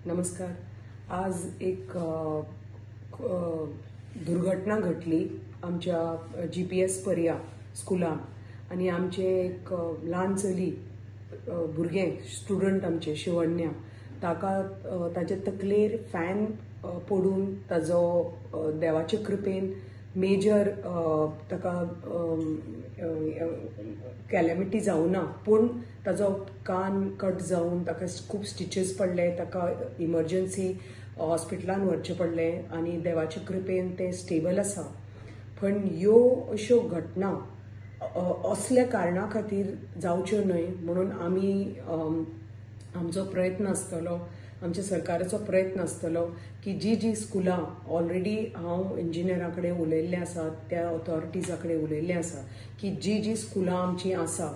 नमस्कार. आज एक दुर्घटना घडली आमच्या GPS पर्या स्कुलान आणि आमचे एक ल्हान चली भुरगें स्टुडंट आमचे शिवण्या ताका ताचे तकलेर फॅन पडून ताजो देवाचे कृपेन मेजर ताका कॅलेमिटी जावना पूण ताजो कान कट जावन ताका खूब स्टिचेस पडले. ताका इमर्जन्सी हॉस्पिटलान व्हरचें पडलें आनी देवाचे कृपेन ते स्टेबल आसा. पण ह्यो अश्यो घटना असल्या कारणां खातीर जावच्यो न्हय म्हणून आमी आमचो प्रयत्न आसतलो, आमच्या सरकाराचो प्रयत्न आसतलो की जी स्कुलां ऑलरेडी हांव इंजिनियरा कडेन उलयल्लें आसा, त्या ऑथॉरिटीजा कडेन उलयल्लें आसा की जी स्कुलां आमची आसा,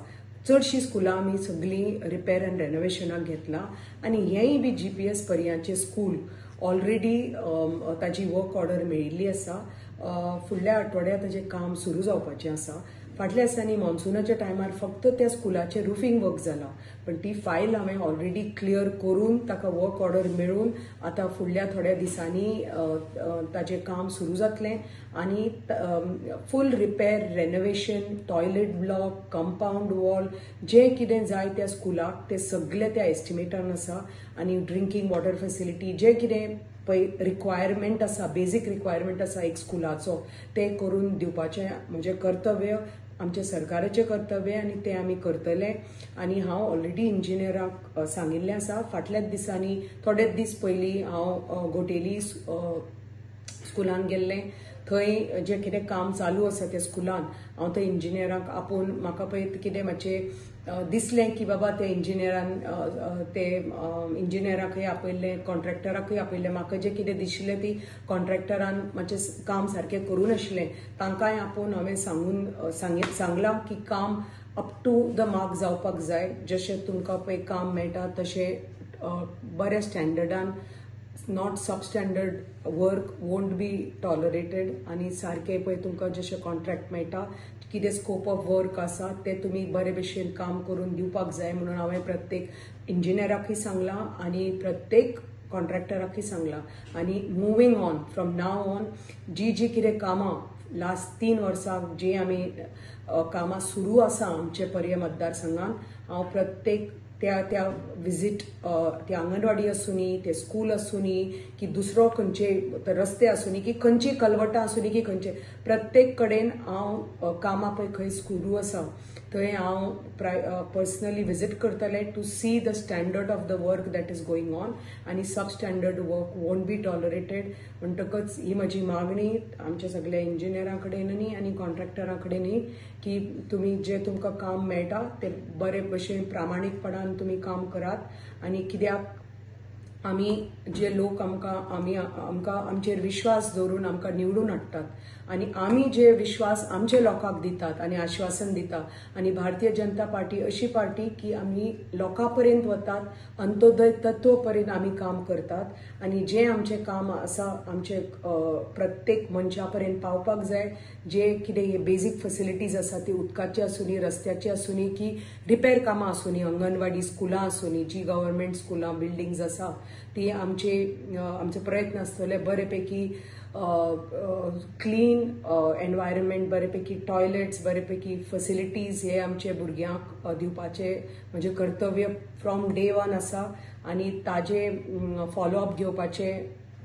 चडशीं स्कुलां आमी सगळीं रिपेर एंड रेनोवेशनाक घेतलां आनी हेंय बी GPS पर्यांचे स्कूल ऑलरेडी ताजी वर्क ऑर्डर मेळिल्ली आसा. फुडल्या आठवड्यात ताजें काम सुरू जावपाचें आसा. फाटल्या दिसांनी मॉन्सुनाच्या टायमार फक्त त्या स्कुलाचें रुफींग वर्क जालां, पण ती फायल हांवें ऑलरेडी क्लियर करून ताका वर्क ऑर्डर मेळून आतां फुडल्या थोड्या दिसांनी ताजें काम सुरू जातलें आनी full repair renovation, toilet block, compound wall जें कितें जाय त्या स्कुलाक तें सगळें त्या एस्टिमेटान आसा आनी ड्रिंकींग वॉटर फॅसिलिटी जें कितें पळय रिक्वायरमेंट आसा, बेजीक रिक्वायरमेंट आसा एक स्कुलाचो तें करून दिवपाचें म्हजें कर्तव्य, आमच्या सरकाराचें कर्तव्य आनी तें आमी करतले. आनी हांव ऑलरेडी इंजिनियराक सांगिल्लें आसा. फाटल्याच दिसांनी थोडेच दीस पयलीं हांव घोटेली स्कुलान गेल्लें. थंय जें कितें काम चालू आसा त्या स्कुलान हांव थंय इंजिनियराक आपोवन म्हाका पळय कितें मातशें दिसलें की बाबा ते इंजिनियराकय आपयल्लें, कॉन्ट्रॅक्टराकय आपयल्लें. म्हाका जें कितें दिसलें ती कॉन्ट्रॅक्टरान मातशें काम सारकें करूं नाशिल्लें. तांकांय आपोवन हांवें सांगलां की काम अप टू द मार्क जावपाक जाय. जशें तुमकां पळय काम मेळटा तशें बऱ्या स्टँडर्डान, not substandard work won't be tolerated आनी सारकें पळय तुमकां जशें कॉन्ट्रॅक्ट मेळटा, कितें स्कोप ऑफ वर्क आसा ते तुमी बरे भशेन काम करून दिवपाक जाय म्हणून हांवें प्रत्येक इंजिनियराकय सांगलां आनी प्रत्येक कॉन्ट्रॅक्टराकय सांगलां. आनी moving on from now on जी कितें कामां लास्ट 3 वर्सां जी आमी कामां सुरू आसा आमचे पर्या मतदारसंघान, हांव प्रत्येक त्या विजीट त्या अंगणवाडी आसूनी, ते स्कूल आसूनी की दुसरो खंयचे रस्ते आसूनी की खंयची कलवटां आसूनी की खंयचे प्रत्येक कडेन हांव कामां पळय खंय सुरू आसा थंय हांव पर्सनली विजीट करतलें to see the standard of the work that is going on आनी substandard work won't be tolerated. म्हणटकच ही म्हजी मागणी आमच्या सगळ्या इंजिनियरां कडेनय आनी कॉन्ट्रॅक्टरां कडेनय की तुमी जें तुमकां काम मेळटा तें बरे भशेन प्रामाणीकपणान तुमी काम करात. आनी कित्याक आमी जे लोक आमकां आमचेर विश्वास दवरून आमकां निवडून हाडटात आनी आमी जे विश्वास आमच्या लोकांक दितात आनी आश्वासन दितात आनी भारतीय जनता पार्टी अशी पार्टी की आमी लोकां पर्यंत वतात, अंत्योदय तत्व पर्यंत आमी काम करतात आनी जें आमचें काम आसा आमचे प्रत्येक मनशा पर्यंत पावपाक जाय. जे कितें बेजीक फॅसिलिटीज आसा ती उदकाची आसूनी, रस्त्याची आसूनी की रिपेर कामां आसूनी, अंगणवाडी स्कुलां आसूनी, जी गव्हर्मेंट स्कुलां बिल्डिंग्स आसा ती आमचे प्रयत्न आसतले बरेपैकी क्लीन एनवायरमेंट, बरेपैकी टॉयलेट्स, बरेपैकी फॅसिलिटीज हे आमचे भुरग्यांक दिवपाचे म्हजें कर्तव्य फ्रॉम डे 1 आसा आनी ताजे फॉलोअप घेवपाचे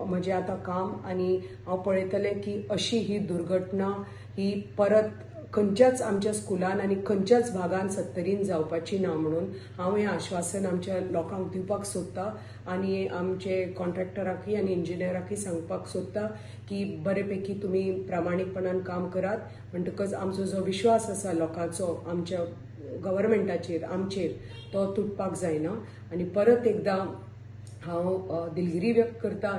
म्हजें आतां काम. आनी हांव पळयतलें की अशी ही दुर्घटना ही परत खंयच्याच आमच्या स्कुलान आनी खंयच्याच भागान सत्तरीन जावपाची ना म्हणून हांव हें आश्वासन आमच्या लोकांक दिवपाक सोदतां आनी आमचे कॉन्ट्रॅक्टराकय आनी इंजिनियराकय सांगपाक सोदतां की बरेपैकी तुमी प्रामाणीकपणान काम करात. म्हणटकच आमचो जो विश्वास आसा लोकांचो आमच्या गव्हर्मेंटाचेर आमचेर तो तुटपाक जायना. आनी परत एकदां हांव दिलगिरी व्यक्त करता,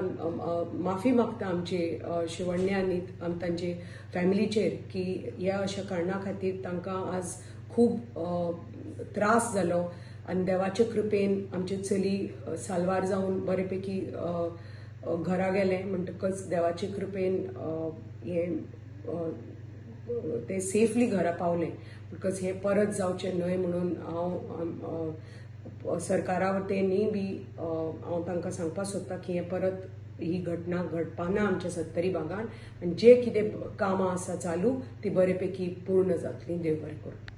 माफी मागता आमचे शिवण्या आनी तांचे फॅमिलीचेर की ह्या अशा कारणां खातीर तांकां आज खूब त्रास जालो आनी देवाचे कृपेन आमचे चली साल्वार जावन बरेपैकी घरा गेलें. म्हणटकच देवाचे कृपेन ते सेफली घरा पावले. म्हणटकच हे परत जावचें न्हय म्हणून हांव सरकारा वटेनूय बी हांव तांकां सांगपाक सोदतां की हें परत ही घटना घडपाना आमच्या सत्तरी भागान आनी जे कितें कामां आसा चालू ती बरे पैकी पूर्ण जातली. देव बरें करूं.